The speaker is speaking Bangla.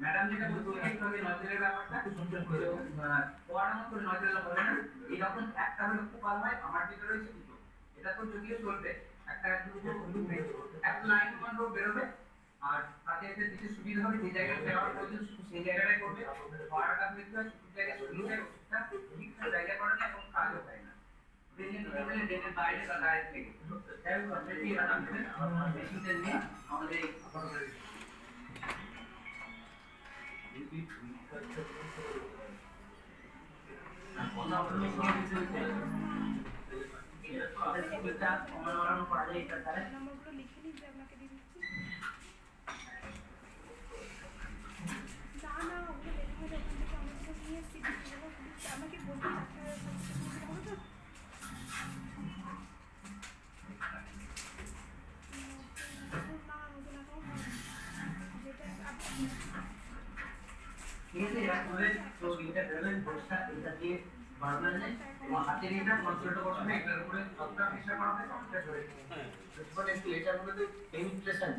ম্যাডাম যেটা বলছিলেন একটু আগে নজরের ব্যাপারটা পড়ার মতো নজরের হবে না, এরকম একটা হলে ফোকাল হয়, আমার যেটা রয়েছে দুটো, এটা তো যদিও চলবে, একটা দুটো একটা লাইন কন্ট্রোল বেরোবে, আর তাতে এতে দিতে সুবিধা হবে, যে জায়গায় দেওয়ার প্রয়োজন শুধু সেই জায়গাটাই করবে, পড়াটা দেখতে হয় শুধু জায়গায় শুরুটাই ওষুধটা ঠিকঠাক জায়গায় করে না এবং কাজও হয় না, ডেনের বাইরে বা গায়ে থেকে যাই হোক অলরেডি মেশিনটা নিয়ে আমাদের নম্বরগুলো লিখে নিতে আপনাকে দিয়ে দিচ্ছি। না না ওগুলো বের হয়ে ওখান থেকে আমরা তো নিয়ে এসেছি, আমাকে বলতে চারটে হবে তো। না নতুন অ্যাকাউন্ট হবে, যেটা আপনি ঠিক আছে, তো এটা বেরোলেন বসটা এটা দিয়ে বাড়বেন না, হাতে নিয়ে না কন্ট্রোলটা করবে, এটার উপরে সবটা প্রেসার করা হবে, সবটা ধরে একটু এটার মধ্যে পেইন্ট প্রেসার